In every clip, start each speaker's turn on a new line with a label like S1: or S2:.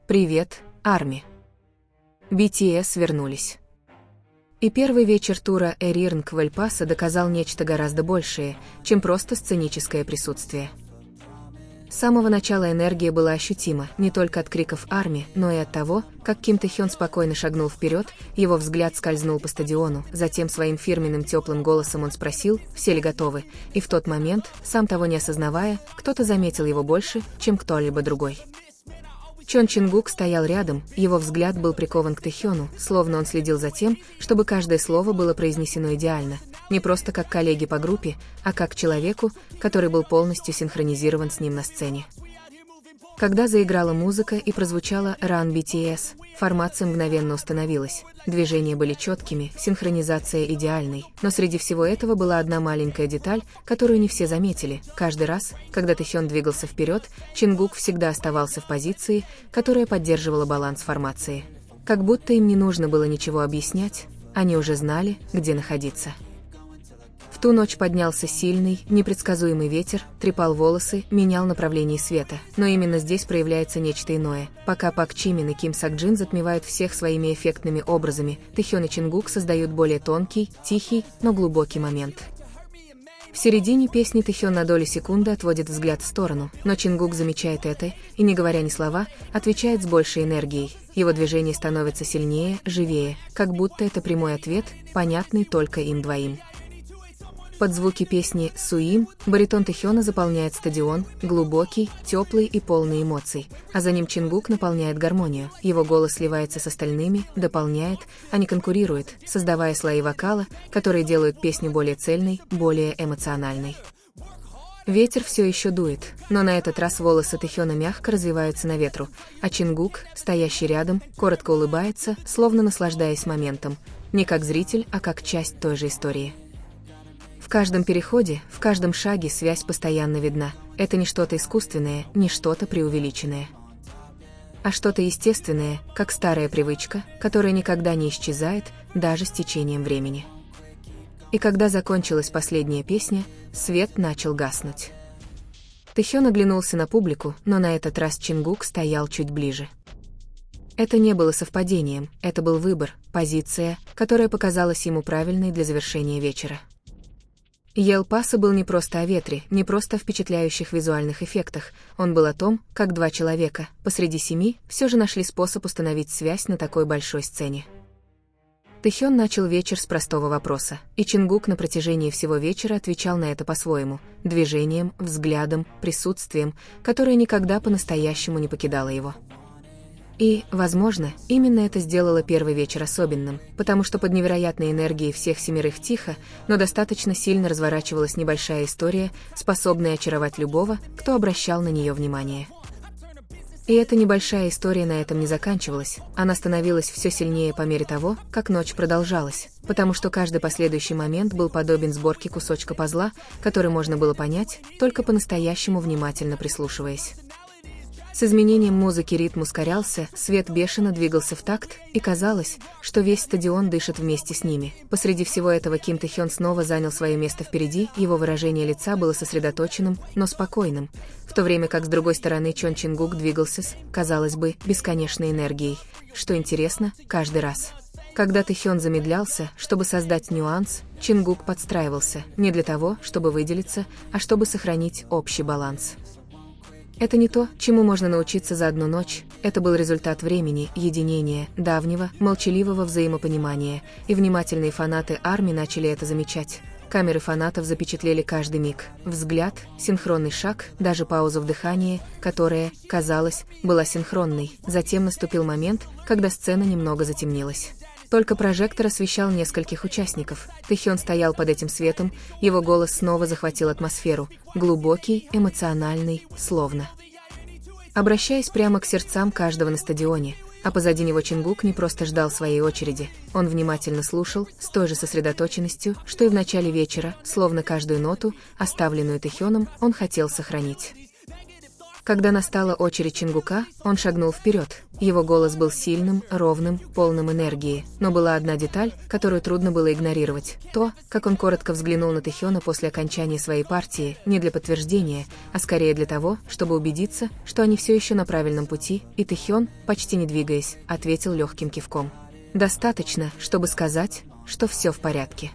S1: Привет, Арми. BTS вернулись. И первый вечер тура Эрирнг в Эль-Пасо доказал нечто гораздо большее, чем просто сценическое присутствие. С самого начала энергия была ощутима не только от криков Арми, но и от того, как Ким Тэ-хён спокойно шагнул вперед, его взгляд скользнул по стадиону, затем своим фирменным теплым голосом он спросил, все ли готовы, и в тот момент, сам того не осознавая, кто-то заметил его больше, чем кто-либо другой. Чон Чингук стоял рядом, его взгляд был прикован к Тэ-хёну, словно он следил за тем, чтобы каждое слово было произнесено идеально, не просто как коллеге по группе, а как человеку, который был полностью синхронизирован с ним на сцене. Когда заиграла музыка и прозвучала Run BTS, формация мгновенно установилась, движения были четкими, синхронизация идеальной, но среди всего этого была одна маленькая деталь, которую не все заметили. Каждый раз, когда Тэ-хён двигался вперед, Чингук всегда оставался в позиции, которая поддерживала баланс формации. Как будто им не нужно было ничего объяснять, они уже знали, где находиться. В ту ночь поднялся сильный, непредсказуемый ветер, трепал волосы, менял направление света. Но именно здесь проявляется нечто иное. Пока Пак Чимин и Ким Сак Джин затмевают всех своими эффектными образами, Тэ-хён и Чингук создают более тонкий, тихий, но глубокий момент. В середине песни Тэ-хён на долю секунды отводит взгляд в сторону, но Чингук замечает это и, не говоря ни слова, отвечает с большей энергией. Его движение становится сильнее, живее, как будто это прямой ответ, понятный только им двоим. Под звуки песни «Суим» баритон Тэ-хёна заполняет стадион, глубокий, теплый и полный эмоций, а за ним Чингук наполняет гармонию, его голос сливается с остальными, дополняет, а не конкурирует, создавая слои вокала, которые делают песню более цельной, более эмоциональной. Ветер все еще дует, но на этот раз волосы Тэ-хёна мягко развиваются на ветру, а Чингук, стоящий рядом, коротко улыбается, словно наслаждаясь моментом, не как зритель, а как часть той же истории. В каждом переходе, в каждом шаге связь постоянно видна. Это не что-то искусственное, не что-то преувеличенное, а что-то естественное, как старая привычка, которая никогда не исчезает, даже с течением времени. И когда закончилась последняя песня, свет начал гаснуть. Тэ-хён оглянулся на публику, но на этот раз Чингук стоял чуть ближе. Это не было совпадением, это был выбор, позиция, которая показалась ему правильной для завершения вечера. Эль-Пасо был не просто о ветре, не просто о впечатляющих визуальных эффектах, он был о том, как два человека, посреди семи, все же нашли способ установить связь на такой большой сцене. Тэ-хён начал вечер с простого вопроса, и Чингук на протяжении всего вечера отвечал на это по-своему, движением, взглядом, присутствием, которое никогда по-настоящему не покидало его. И, возможно, именно это сделало первый вечер особенным, потому что под невероятной энергией всех семерых тихо, но достаточно сильно разворачивалась небольшая история, способная очаровать любого, кто обращал на нее внимание. И эта небольшая история на этом не заканчивалась, она становилась все сильнее по мере того, как ночь продолжалась, потому что каждый последующий момент был подобен сборке кусочка пазла, который можно было понять, только по-настоящему внимательно прислушиваясь. С изменением музыки ритм ускорялся, свет бешено двигался в такт, и казалось, что весь стадион дышит вместе с ними. Посреди всего этого Ким Тэ-хён снова занял свое место впереди, его выражение лица было сосредоточенным, но спокойным, в то время как с другой стороны Чон Чингук двигался с, казалось бы, бесконечной энергией. Что интересно, каждый раз, когда Тэ-хён замедлялся, чтобы создать нюанс, Чингук подстраивался, не для того, чтобы выделиться, а чтобы сохранить общий баланс. Это не то, чему можно научиться за одну ночь, это был результат времени, единения, давнего, молчаливого взаимопонимания, и внимательные фанаты Арми начали это замечать. Камеры фанатов запечатлели каждый миг, взгляд, синхронный шаг, даже паузу в дыхании, которая, казалось, была синхронной. Затем наступил момент, когда сцена немного затемнилась. Только прожектор освещал нескольких участников. Тэ-хён стоял под этим светом, его голос снова захватил атмосферу, глубокий, эмоциональный, словно обращаясь прямо к сердцам каждого на стадионе, а позади него Чингук не просто ждал своей очереди, он внимательно слушал, с той же сосредоточенностью, что и в начале вечера, словно каждую ноту, оставленную Тэ-хёном, он хотел сохранить. Когда настала очередь Чингука, он шагнул вперед. Его голос был сильным, ровным, полным энергии, но была одна деталь, которую трудно было игнорировать. То, как он коротко взглянул на Тэхёна после окончания своей партии, не для подтверждения, а скорее для того, чтобы убедиться, что они все еще на правильном пути, и Тэхён, почти не двигаясь, ответил легким кивком. Достаточно, чтобы сказать, что все в порядке.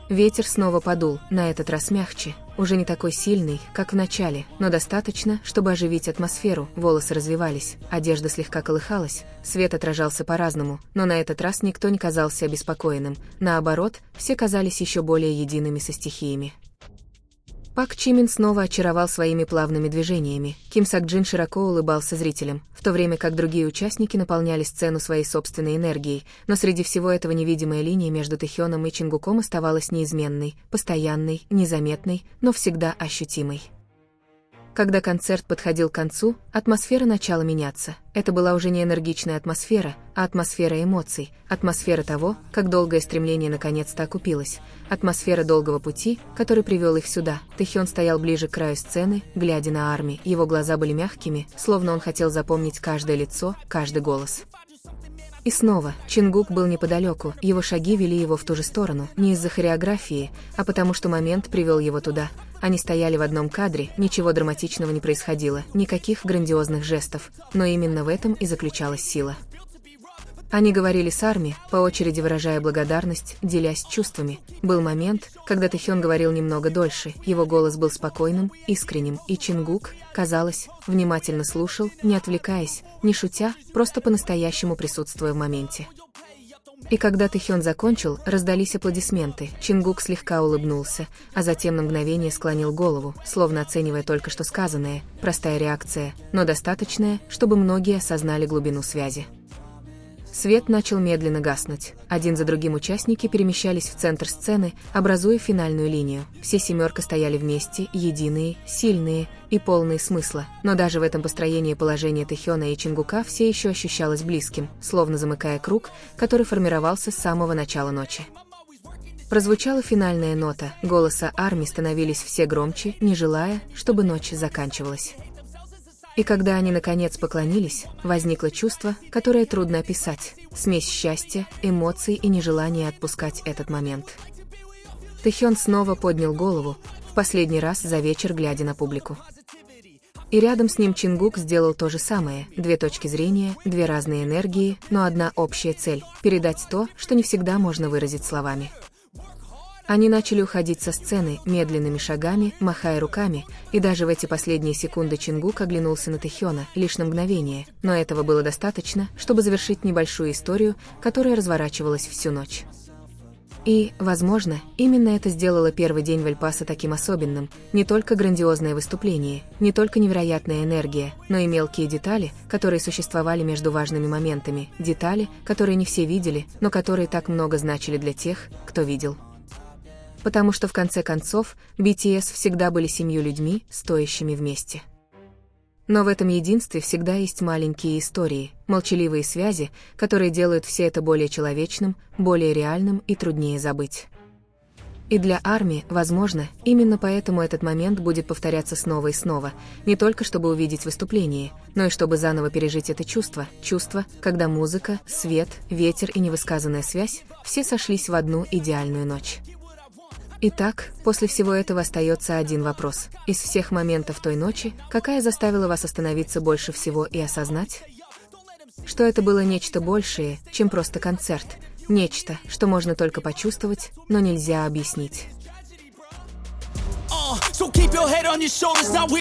S1: Ветер снова подул, на этот раз мягче, уже не такой сильный, как в начале, но достаточно, чтобы оживить атмосферу. Волосы развивались, одежда слегка колыхалась, свет отражался по-разному, но на этот раз никто не казался обеспокоенным, наоборот, все казались еще более едиными со стихиями. Пак Чимин снова очаровал своими плавными движениями. Ким Сак-джин широко улыбался зрителям, в то время как другие участники наполняли сцену своей собственной энергией, но среди всего этого невидимая линия между Тэхёном и Чингуком оставалась неизменной, постоянной, незаметной, но всегда ощутимой. Когда концерт подходил к концу, атмосфера начала меняться. Это была уже не энергичная атмосфера, а атмосфера эмоций, атмосфера того, как долгое стремление наконец-то окупилось, атмосфера долгого пути, который привел их сюда. Тэхён стоял ближе к краю сцены, глядя на Арми, его глаза были мягкими, словно он хотел запомнить каждое лицо, каждый голос. И снова, Чингук был неподалеку, его шаги вели его в ту же сторону, не из-за хореографии, а потому что момент привел его туда. Они стояли в одном кадре, ничего драматичного не происходило, никаких грандиозных жестов, но именно в этом и заключалась сила. Они говорили с Арми, по очереди выражая благодарность, делясь чувствами. Был момент, когда Тэхён говорил немного дольше, его голос был спокойным, искренним, и Чингук, казалось, внимательно слушал, не отвлекаясь, не шутя, просто по-настоящему присутствуя в моменте. И когда Тэхён закончил, раздались аплодисменты, Чингук слегка улыбнулся, а затем на мгновение склонил голову, словно оценивая только что сказанное, простая реакция, но достаточная, чтобы многие осознали глубину связи. Свет начал медленно гаснуть. Один за другим участники перемещались в центр сцены, образуя финальную линию. Все семерка стояли вместе, единые, сильные и полные смысла. Но даже в этом построении положение Тэхёна и Чингука все еще ощущалось близким, словно замыкая круг, который формировался с самого начала ночи. Прозвучала финальная нота, голоса Арми становились все громче, не желая, чтобы ночь заканчивалась. И когда они наконец поклонились, возникло чувство, которое трудно описать, смесь счастья, эмоций и нежелания отпускать этот момент. Тэхён снова поднял голову, в последний раз за вечер глядя на публику. И рядом с ним Чингук сделал то же самое, две точки зрения, две разные энергии, но одна общая цель – передать то, что не всегда можно выразить словами. Они начали уходить со сцены, медленными шагами, махая руками, и даже в эти последние секунды Чингук оглянулся на Тэхёна, лишь на мгновение, но этого было достаточно, чтобы завершить небольшую историю, которая разворачивалась всю ночь. И, возможно, именно это сделало первый день Вальпаса таким особенным, не только грандиозное выступление, не только невероятная энергия, но и мелкие детали, которые существовали между важными моментами, детали, которые не все видели, но которые так много значили для тех, кто видел. Потому что в конце концов, BTS всегда были 7 людьми, стоящими вместе. Но в этом единстве всегда есть маленькие истории, молчаливые связи, которые делают все это более человечным, более реальным и труднее забыть. И для Арми, возможно, именно поэтому этот момент будет повторяться снова и снова, не только чтобы увидеть выступление, но и чтобы заново пережить это чувство, когда музыка, свет, ветер и невысказанная связь все сошлись в одну идеальную ночь. Итак, после всего этого остается один вопрос. Из всех моментов той ночи, какая заставила вас остановиться больше всего и осознать? Что это было нечто большее, чем просто концерт, нечто, что можно только почувствовать, но нельзя объяснить.